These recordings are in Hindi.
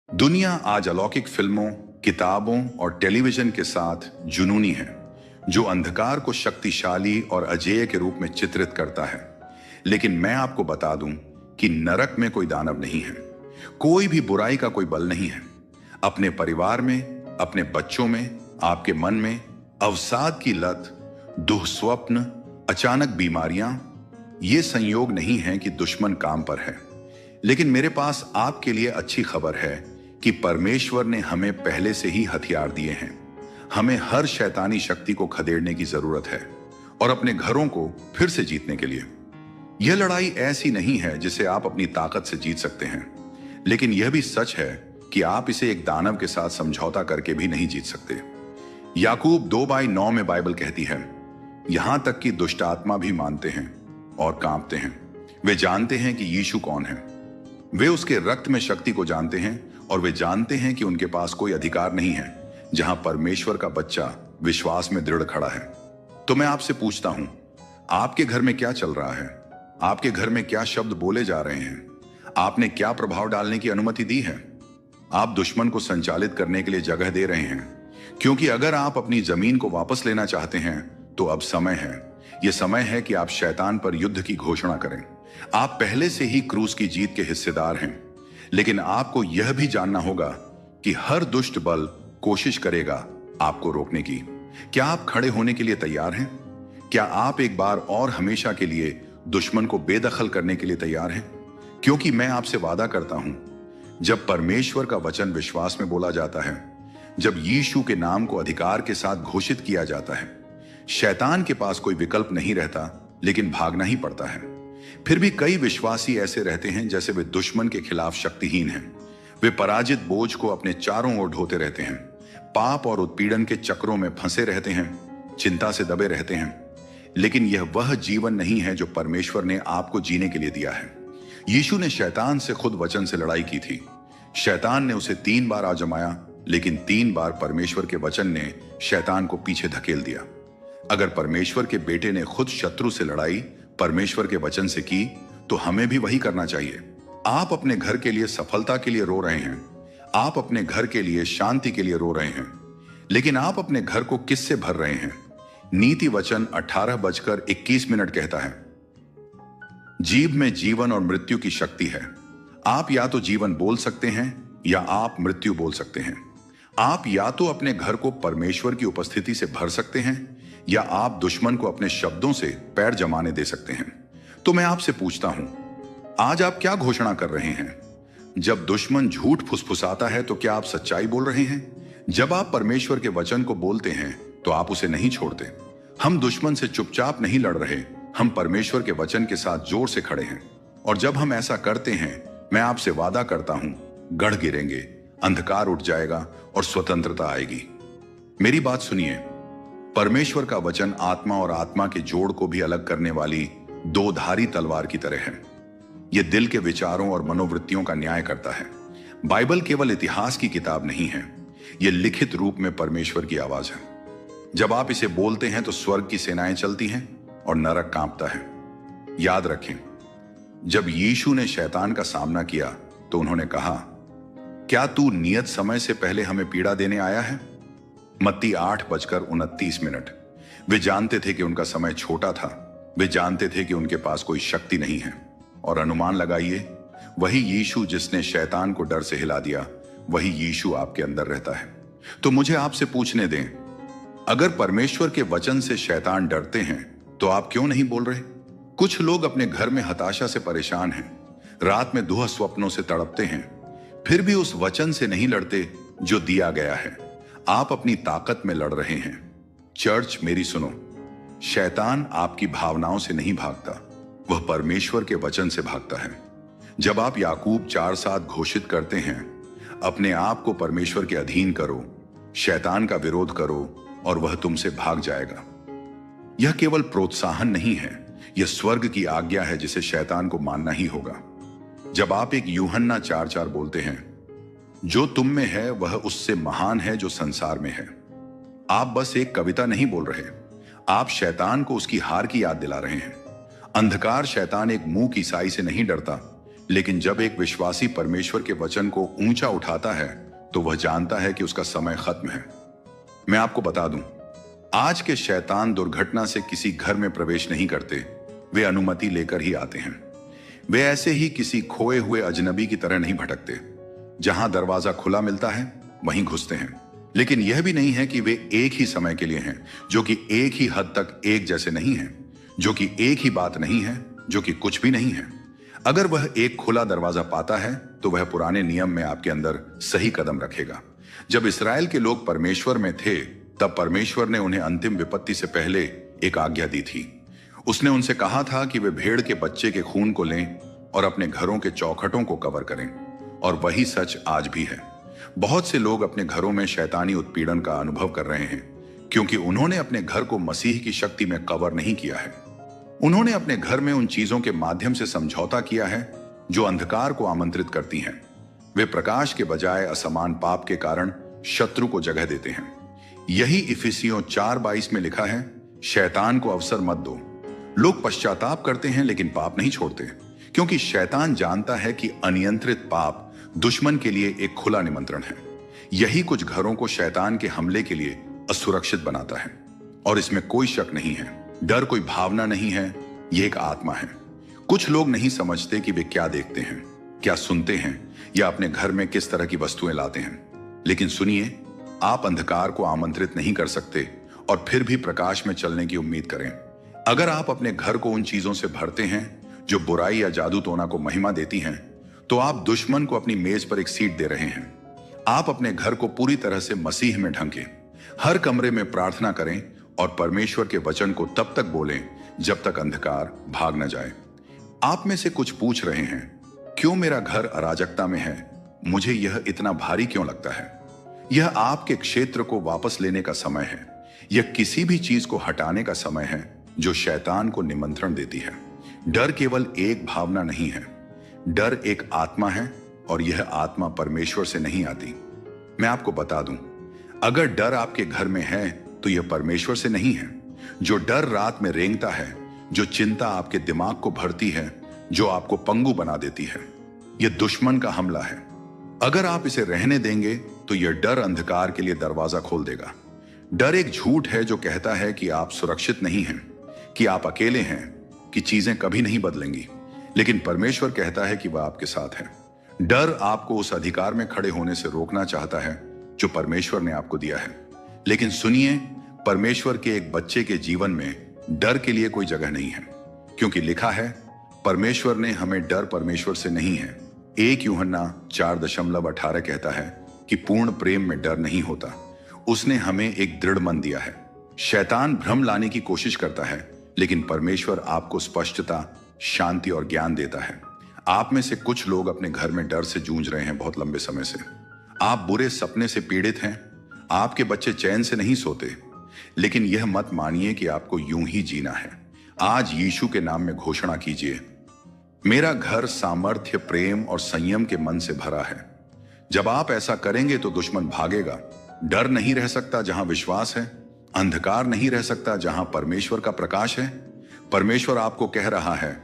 दुनिया आज अलौकिक फिल्मों, किताबों और टेलीविजन के साथ जुनूनी है, जो अंधकार को शक्तिशाली और अजेय के रूप में चित्रित करता है। लेकिन मैं आपको बता दूं कि नरक में कोई दानव नहीं है, कोई भी बुराई का कोई बल नहीं है। अपने परिवार में, अपने बच्चों में, आपके मन में अवसाद की लत, दुःस्वप्न, अचानक बीमारियां, ये संयोग नहीं है कि दुश्मन काम पर है। लेकिन मेरे पास आपके लिए अच्छी खबर है कि परमेश्वर ने हमें पहले से ही हथियार दिए हैं। हमें हर शैतानी शक्ति को खदेड़ने की जरूरत है और अपने घरों को फिर से जीतने के लिए। यह लड़ाई ऐसी नहीं है जिसे आप अपनी ताकत से जीत सकते हैं, लेकिन यह भी सच है कि आप इसे एक दानव के साथ समझौता करके भी नहीं जीत सकते। याकूब 2:9 में बाइबल कहती है, यहां तक कि दुष्ट आत्मा भी मानते हैं और कांपते हैं। वे जानते हैं कि यीशु कौन है। वे उसके रक्त में शक्ति को जानते हैं और वे जानते हैं कि उनके पास कोई अधिकार नहीं है जहां परमेश्वर का बच्चा विश्वास में दृढ़ खड़ा है। तो मैं आपसे पूछता हूं, आपके घर में क्या चल रहा है? आपके घर में क्या शब्द बोले जा रहे हैं? आपने क्या प्रभाव डालने की अनुमति दी है? आप दुश्मन को संचालित करने के लिए जगह दे रहे हैं, क्योंकि अगर आप अपनी जमीन को वापस लेना चाहते हैं तो अब समय है। यह समय है कि आप शैतान पर युद्ध की घोषणा करें। आप पहले से ही क्रूस की जीत के हिस्सेदार हैं, लेकिन आपको यह भी जानना होगा कि हर दुष्ट बल कोशिश करेगा आपको रोकने की। क्या आप खड़े होने के लिए तैयार हैं? क्या आप एक बार और हमेशा के लिए दुश्मन को बेदखल करने के लिए तैयार हैं? क्योंकि मैं आपसे वादा करता हूं, जब परमेश्वर का वचन विश्वास में बोला जाता है, जब यीशु के नाम को अधिकार के साथ घोषित किया जाता है, शैतान के पास कोई विकल्प नहीं रहता, लेकिन भागना ही पड़ता है। फिर भी कई विश्वासी ऐसे रहते हैं जैसे वे दुश्मन के खिलाफ शक्तिहीन हैं। वे पराजित बोझ को अपने चारों ओर ढोते रहते हैं, पाप और उत्पीड़न के चक्रों में फंसे रहते हैं, चिंता से दबे रहते हैं। लेकिन यह वह जीवन नहीं है जो परमेश्वर ने आपको जीने के लिए दिया है। यीशु ने शैतान से खुद वचन से लड़ाई की थी। शैतान ने उसे 3 बार आजमाया, लेकिन 3 बार परमेश्वर के वचन ने शैतान को पीछे धकेल दिया। अगर परमेश्वर के बेटे ने खुद शत्रु से लड़ाई परमेश्वर के वचन से की, तो हमें भी वही करना चाहिए। आप अपने घर के लिए सफलता के लिए रो रहे हैं, आप अपने घर के लिए शांति के लिए रो रहे हैं, लेकिन आप अपने घर को किससे भर रहे हैं? नीति वचन 18:21 कहता है, जीभ में जीवन और मृत्यु की शक्ति है। आप या तो जीवन बोल सकते हैं या आप मृत्यु बोल सकते हैं। आप या तो अपने घर को परमेश्वर की उपस्थिति से भर सकते हैं या आप दुश्मन को अपने शब्दों से पैर जमाने दे सकते हैं। तो मैं आपसे पूछता हूं, आज आप क्या घोषणा कर रहे हैं? जब दुश्मन झूठ फुसफुसाता है तो क्या आप सच्चाई बोल रहे हैं? जब आप परमेश्वर के वचन को बोलते हैं तो आप उसे नहीं छोड़ते। हम दुश्मन से चुपचाप नहीं लड़ रहे, हम परमेश्वर के वचन के साथ जोर से खड़े हैं। और जब हम ऐसा करते हैं, मैं आपसे वादा करता हूं, गढ़ गिरेंगे, अंधकार उठ जाएगा और स्वतंत्रता आएगी। मेरी बात सुनिए, परमेश्वर का वचन आत्मा और आत्मा के जोड़ को भी अलग करने वाली 2-धारी तलवार की तरह है। यह दिल के विचारों और मनोवृत्तियों का न्याय करता है। बाइबल केवल इतिहास की किताब नहीं है, यह लिखित रूप में परमेश्वर की आवाज है। जब आप इसे बोलते हैं तो स्वर्ग की सेनाएं चलती हैं और नरक कांपता है। याद रखें, जब यीशु ने शैतान का सामना किया तो उन्होंने कहा, क्या तू नियत समय से पहले हमें पीड़ा देने आया है? मत्ती 8:29। वे जानते थे कि उनका समय छोटा था। वे जानते थे कि उनके पास कोई शक्ति नहीं है। और अनुमान लगाइए, वही यीशु जिसने शैतान को डर से हिला दिया, वही यीशु आपके अंदर रहता है। तो मुझे आपसे पूछने दें, अगर परमेश्वर के वचन से शैतान डरते हैं तो आप क्यों नहीं बोल रहे? कुछ लोग अपने घर में हताशा से परेशान हैं, रात में दुह स्वप्नों से तड़पते हैं, फिर भी उस वचन से नहीं लड़ते जो दिया गया है। आप अपनी ताकत में लड़ रहे हैं। चर्च, मेरी सुनो, शैतान आपकी भावनाओं से नहीं भागता, वह परमेश्वर के वचन से भागता है। जब आप याकूब 4:7 घोषित करते हैं, अपने आप को परमेश्वर के अधीन करो, शैतान का विरोध करो और वह तुमसे भाग जाएगा। यह केवल प्रोत्साहन नहीं है, यह स्वर्ग की आज्ञा है जिसे शैतान को मानना ही होगा। जब आप एक यूहन्ना 4:4 बोलते हैं, जो तुम में है वह उससे महान है जो संसार में है, आप बस एक कविता नहीं बोल रहे, आप शैतान को उसकी हार की याद दिला रहे हैं। अंधकार शैतान एक मूक ईसाई से नहीं डरता, लेकिन जब एक विश्वासी परमेश्वर के वचन को ऊंचा उठाता है तो वह जानता है कि उसका समय खत्म है। मैं आपको बता दूं, आज के शैतान दुर्घटना से किसी घर में प्रवेश नहीं करते, वे अनुमति लेकर ही आते हैं। वे ऐसे ही किसी खोए हुए अजनबी की तरह नहीं भटकते। जहां दरवाजा खुला मिलता है वहीं घुसते हैं। लेकिन यह भी नहीं है कि वे एक ही समय के लिए हैं, जो कि एक ही हद तक एक जैसे नहीं हैं, जो कि एक ही बात नहीं है, जो कि कुछ भी नहीं है। अगर वह एक खुला दरवाजा पाता है तो वह पुराने नियम में आपके अंदर सही कदम रखेगा। जब इस्राएल के लोग परमेश्वर में थे, तब परमेश्वर ने उन्हें अंतिम विपत्ति से पहले एक आज्ञा दी थी। उसने उनसे कहा था कि वे भेड़ के बच्चे के खून को लें और अपने घरों के चौखटों को कवर करें। और वही सच आज भी है। बहुत से लोग अपने घरों में शैतानी उत्पीड़न का अनुभव कर रहे हैं, क्योंकि उन्होंने अपने घर को मसीह की शक्ति में कवर नहीं किया है। उन्होंने अपने घर में उन चीजों के माध्यम से समझौता किया है जो अंधकार को आमंत्रित करती हैं। वे प्रकाश के बजाय असमान पाप के कारण शत्रु को जगह देते हैं। यही इफिसियों 4:22 में लिखा है, शैतान को अवसर मत दो। लोग पश्चाताप करते हैं लेकिन पाप नहीं छोड़ते, क्योंकि शैतान जानता है कि अनियंत्रित पाप दुश्मन के लिए एक खुला निमंत्रण है। यही कुछ घरों को शैतान के हमले के लिए असुरक्षित बनाता है। और इसमें कोई शक नहीं है, डर कोई भावना नहीं है, यह एक आत्मा है। कुछ लोग नहीं समझते कि वे क्या देखते हैं, क्या सुनते हैं, या अपने घर में किस तरह की वस्तुएं लाते हैं। लेकिन सुनिए, आप अंधकार को आमंत्रित नहीं कर सकते और फिर भी प्रकाश में चलने की उम्मीद करें। अगर आप अपने घर को उन चीजों से भरते हैं जो बुराई या जादू टोना को महिमा देती हैं, तो आप दुश्मन को अपनी मेज पर एक सीट दे रहे हैं। आप अपने घर को पूरी तरह से मसीह में ढंकें। हर कमरे में प्रार्थना करें और परमेश्वर के वचन को तब तक बोलें जब तक अंधकार भाग न जाए। आप में से कुछ पूछ रहे हैं, क्यों मेरा घर अराजकता में है? मुझे यह इतना भारी क्यों लगता है? यह आपके क्षेत्र को वापस लेने का समय है। यह किसी भी चीज को हटाने का समय है जो शैतान को निमंत्रण देती है। डर केवल एक भावना नहीं है, डर एक आत्मा है, और यह आत्मा परमेश्वर से नहीं आती। मैं आपको बता दूं, अगर डर आपके घर में है तो यह परमेश्वर से नहीं है। जो डर रात में रेंगता है, जो चिंता आपके दिमाग को भरती है, जो आपको पंगु बना देती है, यह दुश्मन का हमला है। अगर आप इसे रहने देंगे तो यह डर अंधकार के लिए दरवाजा खोल देगा। डर एक झूठ है जो कहता है कि आप सुरक्षित नहीं हैं, कि आप अकेले हैं, कि चीजें कभी नहीं बदलेंगी। लेकिन परमेश्वर कहता है कि वह आपके साथ है। डर आपको उस अधिकार में खड़े होने से रोकना चाहता है जो परमेश्वर ने आपको दिया है। लेकिन सुनिए, परमेश्वर के एक बच्चे के जीवन में डर के लिए कोई जगह नहीं है, क्योंकि लिखा है, परमेश्वर ने हमें डर परमेश्वर से नहीं है। 1 यूहन्ना 4:18 कहता है कि पूर्ण प्रेम में डर नहीं होता। उसने हमें एक दृढ़ मन दिया है। शैतान भ्रम लाने की कोशिश करता है, लेकिन परमेश्वर आपको स्पष्टता, शांति और ज्ञान देता है। आप में से कुछ लोग अपने घर में डर से जूझ रहे हैं बहुत लंबे समय से। आप बुरे सपने से पीड़ित हैं, आपके बच्चे चैन से नहीं सोते। लेकिन यह मत मानिए कि आपको यूं ही जीना है। आज यीशु के नाम में घोषणा कीजिए, मेरा घर सामर्थ्य, प्रेम और संयम के मन से भरा है। जब आप ऐसा करेंगे तो दुश्मन भागेगा। डर नहीं रह सकता जहां विश्वास है, अंधकार नहीं रह सकता जहां परमेश्वर का प्रकाश है। परमेश्वर आपको कह रहा है,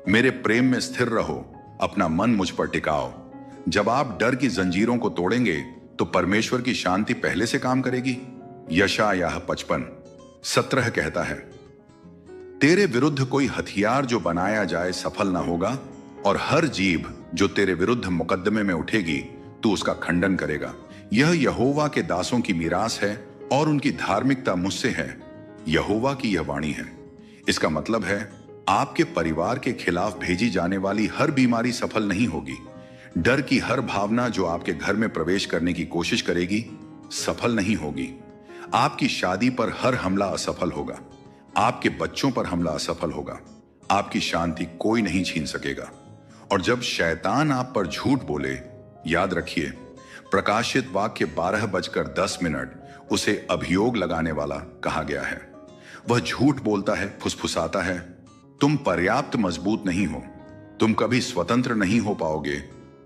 मेरे प्रेम में स्थिर रहो, अपना मन मुझ पर टिकाओ। जब आप डर की जंजीरों को तोड़ेंगे तो परमेश्वर की शांति पहले से काम करेगी। यशायाह 55:17 कहता है, तेरे विरुद्ध कोई हथियार जो बनाया जाए सफल ना होगा, और हर जीभ जो तेरे विरुद्ध मुकद्दमे में उठेगी तू उसका खंडन करेगा। यह यहोवा के दासों की मीरास है और उनकी धार्मिकता मुझसे है। यहोवा की यह वाणी है। इसका मतलब है, आपके परिवार के खिलाफ भेजी जाने वाली हर बीमारी सफल नहीं होगी। डर की हर भावना जो आपके घर में प्रवेश करने की कोशिश करेगी सफल नहीं होगी। आपकी शादी पर हर हमला असफल होगा। आपके बच्चों पर हमला असफल होगा। आपकी शांति कोई नहीं छीन सकेगा। और जब शैतान आप पर झूठ बोले, याद रखिए, प्रकाशित वाक्य 12:10 उसे अभियोग लगाने वाला कहा गया है। वह झूठ बोलता है, फुसफुसाता है, तुम पर्याप्त मजबूत नहीं हो, तुम कभी स्वतंत्र नहीं हो पाओगे,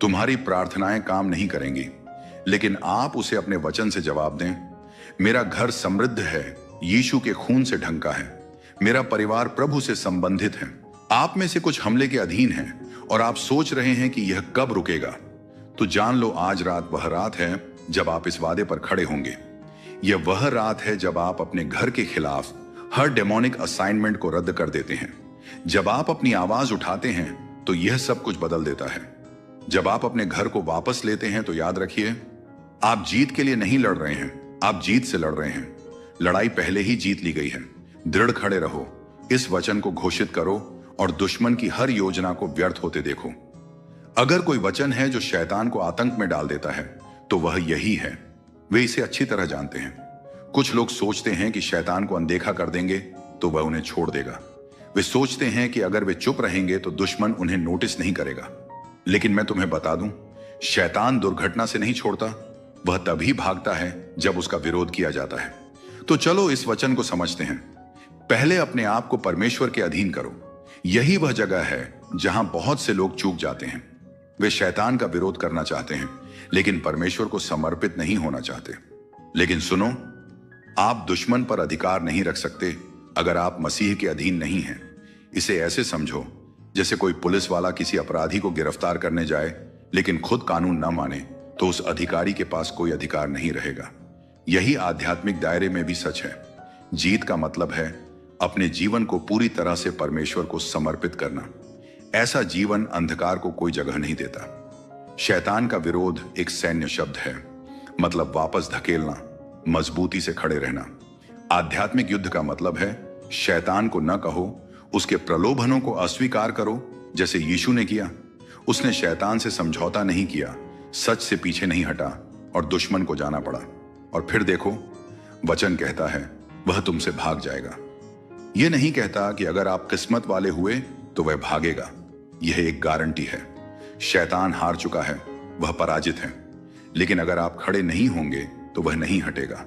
तुम्हारी प्रार्थनाएं काम नहीं करेंगी। लेकिन आप उसे अपने वचन से जवाब दें, मेरा घर समृद्ध है, यीशु के खून से ढंका है, मेरा परिवार प्रभु से संबंधित है। आप में से कुछ हमले के अधीन हैं और आप सोच रहे हैं कि यह कब रुकेगा, तो जान लो आज रात वह रात है जब आप इस वादे पर खड़े होंगे। यह वह रात है जब आप अपने घर के खिलाफ हर डेमोनिक असाइनमेंट को रद्द कर देते हैं। जब आप अपनी आवाज उठाते हैं तो यह सब कुछ बदल देता है। जब आप अपने घर को वापस लेते हैं तो याद रखिए, आप जीत के लिए नहीं लड़ रहे हैं, आप जीत से लड़ रहे हैं। लड़ाई पहले ही जीत ली गई है। दृढ़ खड़े रहो, इस वचन को घोषित करो और दुश्मन की हर योजना को व्यर्थ होते देखो। अगर कोई वचन है जो शैतान को आतंक में डाल देता है तो वह यही है। वे इसे अच्छी तरह जानते हैं। कुछ लोग सोचते हैं कि शैतान को अनदेखा कर देंगे तो वह उन्हें छोड़ देगा। वे सोचते हैं कि अगर वे चुप रहेंगे तो दुश्मन उन्हें नोटिस नहीं करेगा। लेकिन मैं तुम्हें बता दूं, शैतान दुर्घटना से नहीं छोड़ता, वह तभी भागता है जब उसका विरोध किया जाता है। तो चलो इस वचन को समझते हैं। पहले अपने आप को परमेश्वर के अधीन करो। यही वह जगह है जहां बहुत से लोग चूक जाते हैं। वे शैतान का विरोध करना चाहते हैं लेकिन परमेश्वर को समर्पित नहीं होना चाहते। लेकिन सुनो, आप दुश्मन पर अधिकार नहीं रख सकते अगर आप मसीह के अधीन नहीं हैं। इसे ऐसे समझो जैसे कोई पुलिस वाला किसी अपराधी को गिरफ्तार करने जाए लेकिन खुद कानून न माने तो उस अधिकारी के पास कोई अधिकार नहीं रहेगा। यही आध्यात्मिक दायरे में भी सच है। जीत का मतलब है अपने जीवन को पूरी तरह से परमेश्वर को समर्पित करना। ऐसा जीवन अंधकार को कोई जगह नहीं देता। शैतान का विरोध एक सैन्य शब्द है, मतलब वापस धकेलना, मजबूती से खड़े रहना। आध्यात्मिक युद्ध का मतलब है शैतान को न कहो, उसके प्रलोभनों को अस्वीकार करो जैसे यीशु ने किया। उसने शैतान से समझौता नहीं किया, सच से पीछे नहीं हटा और दुश्मन को जाना पड़ा। और फिर देखो, वचन कहता है वह तुमसे भाग जाएगा। यह नहीं कहता कि अगर आप किस्मत वाले हुए तो वह भागेगा। यह एक गारंटी है। शैतान हार चुका है, वह पराजित है। लेकिन अगर आप खड़े नहीं होंगे तो वह नहीं हटेगा।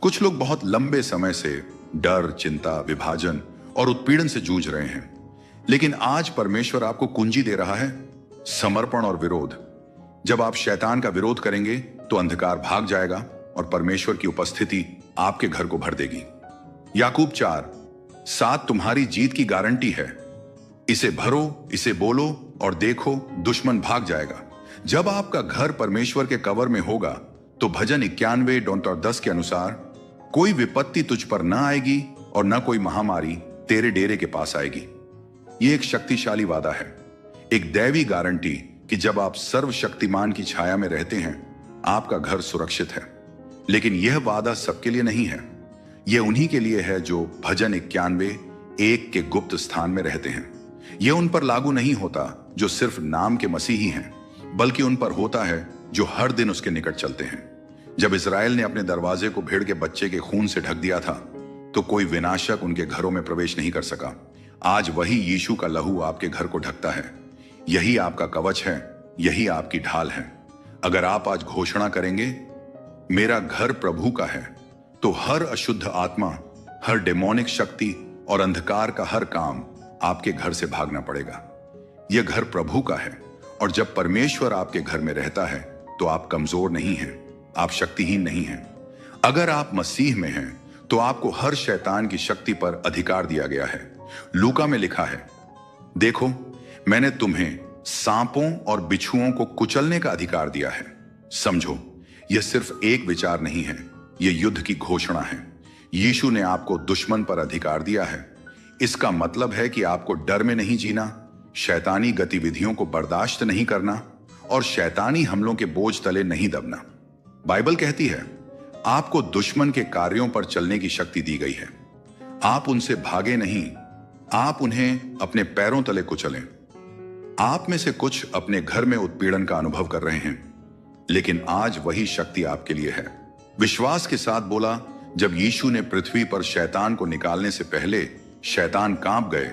कुछ लोग बहुत लंबे समय से डर, चिंता, विभाजन और उत्पीड़न से जूझ रहे हैं। लेकिन आज परमेश्वर आपको कुंजी दे रहा है, समर्पण और विरोध। जब आप शैतान का विरोध करेंगे तो अंधकार भाग जाएगा और परमेश्वर की उपस्थिति आपके घर को भर देगी। याकूब 4:7 तुम्हारी जीत की गारंटी है। इसे भरो, इसे बोलो और देखो, दुश्मन भाग जाएगा। जब आपका घर परमेश्वर के कवर में होगा तो भजन 91:10 के अनुसार कोई विपत्ति तुझ पर न आएगी और न कोई महामारी तेरे डेरे के पास आएगी। यह एक शक्तिशाली वादा है, एक दैवी गारंटी कि जब आप सर्वशक्तिमान की छाया में रहते हैं आपका घर सुरक्षित है। लेकिन यह वादा सबके लिए नहीं है। यह उन्हीं के लिए है जो भजन 91:1 के गुप्त स्थान में रहते हैं। यह उन पर लागू नहीं होता जो सिर्फ नाम के मसीही हैं, बल्कि उन पर होता है जो हर दिन उसके निकट चलते हैं। जब इस्राएल ने अपने दरवाजे को भेड़ के बच्चे के खून से ढक दिया था तो कोई विनाशक उनके घरों में प्रवेश नहीं कर सका। आज वही यीशु का लहू आपके घर को ढकता है। यही आपका कवच है, यही आपकी ढाल है। अगर आप आज घोषणा करेंगे मेरा घर प्रभु का है, तो हर अशुद्ध आत्मा, हर डेमोनिक शक्ति और अंधकार का हर काम आपके घर से भागना पड़ेगा। यह घर प्रभु का है और जब परमेश्वर आपके घर में रहता है तो आप कमजोर नहीं हैं, आप शक्तिहीन नहीं हैं। अगर आप मसीह में हैं तो आपको हर शैतान की शक्ति पर अधिकार दिया गया है। लूका में लिखा है, देखो मैंने तुम्हें सांपों और बिच्छुओं को कुचलने का अधिकार दिया है। समझो, यह सिर्फ एक विचार नहीं है, यह युद्ध की घोषणा है। यीशु ने आपको दुश्मन पर अधिकार दिया है। इसका मतलब है कि आपको डर में नहीं जीना, शैतानी गतिविधियों को बर्दाश्त नहीं करना और शैतानी हमलों के बोझ तले नहीं दबना। बाइबल कहती है आपको दुश्मन के कार्यों पर चलने की शक्ति दी गई है। आप उनसे भागे नहीं, आप उन्हें अपने पैरों तले कुचलें। आप में से कुछ अपने घर में उत्पीड़न का अनुभव कर रहे हैं, लेकिन आज वही शक्ति आपके लिए है। विश्वास के साथ बोला, जब यीशु ने पृथ्वी पर शैतान को निकालने से पहले शैतान कांप गए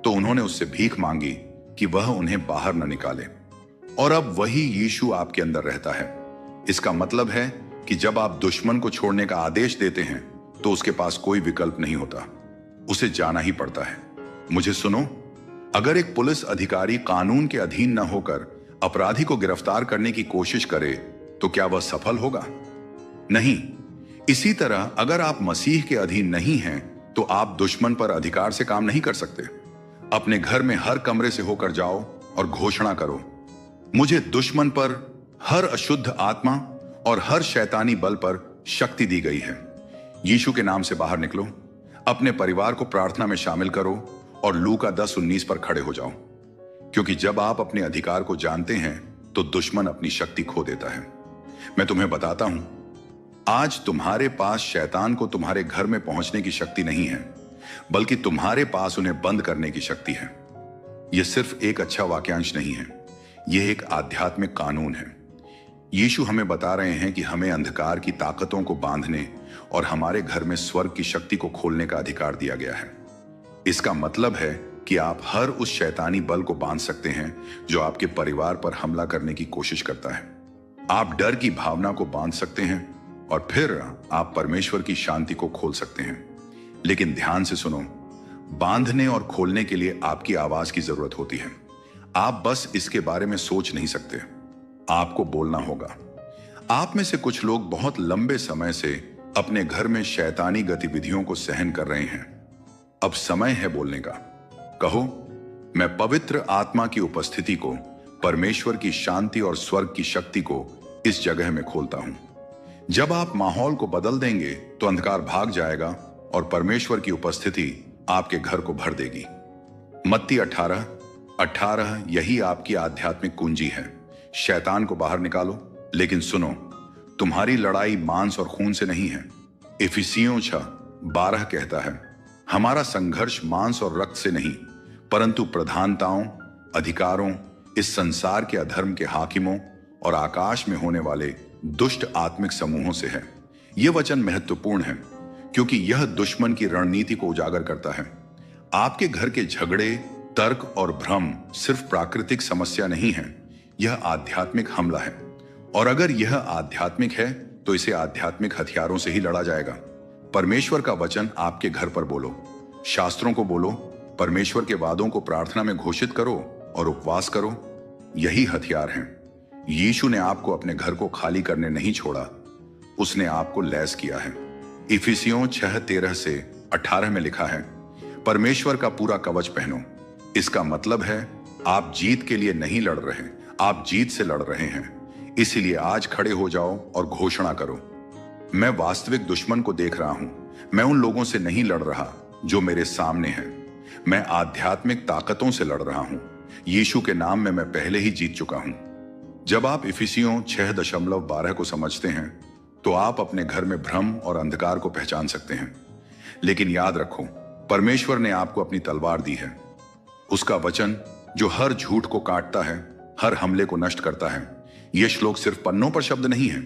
तो उन्होंने उससे भीख मांगी कि वह उन्हें बाहर न निकाले। और अब वही यीशु आपके अंदर रहता है। इसका मतलब है कि जब आप दुश्मन को छोड़ने का आदेश देते हैं तो उसके पास कोई विकल्प नहीं होता, उसे जाना ही पड़ता है। मुझे सुनो, अगर एक पुलिस अधिकारी कानून के अधीन न होकर अपराधी को गिरफ्तार करने की कोशिश करे तो क्या वह सफल होगा? नहीं। इसी तरह अगर आप मसीह के अधीन नहीं हैं तो आप दुश्मन पर अधिकार से काम नहीं कर सकते। अपने घर में हर कमरे से होकर जाओ और घोषणा करो, मुझे दुश्मन पर, हर अशुद्ध आत्मा और हर शैतानी बल पर शक्ति दी गई है। यीशु के नाम से बाहर निकलो, अपने परिवार को प्रार्थना में शामिल करो और लूका 10:19 पर खड़े हो जाओ, क्योंकि जब आप अपने अधिकार को जानते हैं तो दुश्मन अपनी शक्ति खो देता है। मैं तुम्हें बताता हूं, आज तुम्हारे पास शैतान को तुम्हारे घर में पहुंचने की शक्ति नहीं है, बल्कि तुम्हारे पास उन्हें बंद करने की शक्ति है। यह सिर्फ एक अच्छा वाक्यांश नहीं है, यह एक आध्यात्मिक कानून है। यीशु हमें बता रहे हैं कि हमें अंधकार की ताकतों को बांधने और हमारे घर में स्वर्ग की शक्ति को खोलने का अधिकार दिया गया है। इसका मतलब है कि आप हर उस शैतानी बल को बांध सकते हैं जो आपके परिवार पर हमला करने की कोशिश करता है। आप डर की भावना को बांध सकते हैं और फिर आप परमेश्वर की शांति को खोल सकते हैं। लेकिन ध्यान से सुनो, बांधने और खोलने के लिए आपकी आवाज की जरूरत होती है। आप बस इसके बारे में सोच नहीं सकते, आपको बोलना होगा। आप में से कुछ लोग बहुत लंबे समय से अपने घर में शैतानी गतिविधियों को सहन कर रहे हैं। अब समय है बोलने का। कहो, मैं पवित्र आत्मा की उपस्थिति को, परमेश्वर की शांति और स्वर्ग की शक्ति को इस जगह में खोलता हूं। जब आप माहौल को बदल देंगे तो अंधकार भाग जाएगा और परमेश्वर की उपस्थिति आपके घर को भर देगी। मत्ती 18:18 यही आपकी आध्यात्मिक कुंजी है। शैतान को बाहर निकालो। लेकिन सुनो, तुम्हारी लड़ाई मांस और खून से नहीं है। इफिसियों 6:12 कहता है, हमारा संघर्ष मांस और रक्त से नहीं, परंतु प्रधानताओं, अधिकारों, इस संसार के अधर्म के हाकिमों और आकाश में होने वाले दुष्ट आत्मिक समूहों से है। यह वचन महत्वपूर्ण है क्योंकि यह दुश्मन की रणनीति को उजागर करता है। आपके घर के झगड़े, तर्क और भ्रम सिर्फ प्राकृतिक समस्या नहीं है, यह आध्यात्मिक हमला है। और अगर यह आध्यात्मिक है तो इसे आध्यात्मिक हथियारों से ही लड़ा जाएगा। परमेश्वर का वचन आपके घर पर बोलो, शास्त्रों को बोलो, परमेश्वर के वादों को प्रार्थना में घोषित करो और उपवास करो। यही हथियार हैं। यीशु ने आपको अपने घर को खाली करने नहीं छोड़ा, उसने आपको लैस किया है। इफिसियों 6:13 से 18 में लिखा है, परमेश्वर का पूरा कवच पहनो। इसका मतलब है आप जीत के लिए नहीं लड़ रहे, आप जीत से लड़ रहे हैं। इसीलिए आज खड़े हो जाओ और घोषणा करो, मैं वास्तविक दुश्मन को देख रहा हूं। मैं उन लोगों से नहीं लड़ रहा जो मेरे सामने हैं, मैं आध्यात्मिक ताकतों से लड़ रहा हूं। यीशु के नाम में मैं पहले ही जीत चुका हूं। जब आप इफिसियों 6:12 को समझते हैं तो आप अपने घर में भ्रम और अंधकार को पहचान सकते हैं। लेकिन याद रखो, परमेश्वर ने आपको अपनी तलवार दी है, उसका वचन जो हर झूठ को काटता है, हर हमले को नष्ट करता है। ये श्लोक सिर्फ पन्नों पर शब्द नहीं है,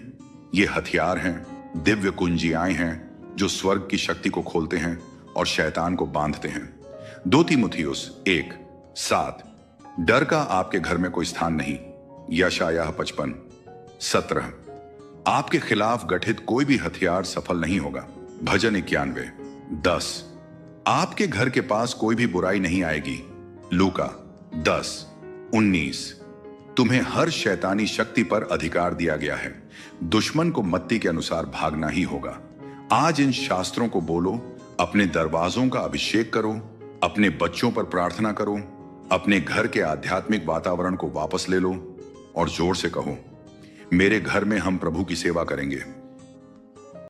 ये हथियार हैं, दिव्य कुंजियाएं हैं जो स्वर्ग की शक्ति को खोलते हैं और शैतान को बांधते हैं। 2 तीमुथियुस 1:7 डर का आपके घर में कोई स्थान नहीं। यशायाह 55:17 आपके खिलाफ गठित कोई भी हथियार सफल नहीं होगा। भजन 91:10 आपके घर के पास कोई भी बुराई नहीं आएगी। लूका 10:19 तुम्हें हर शैतानी शक्ति पर अधिकार दिया गया है। दुश्मन को मत्ती के अनुसार भागना ही होगा। आज इन शास्त्रों को बोलो, अपने दरवाजों का अभिषेक करो, अपने बच्चों पर प्रार्थना करो, अपने घर के आध्यात्मिक वातावरण को वापस ले लो और जोर से कहो, मेरे घर में हम प्रभु की सेवा करेंगे।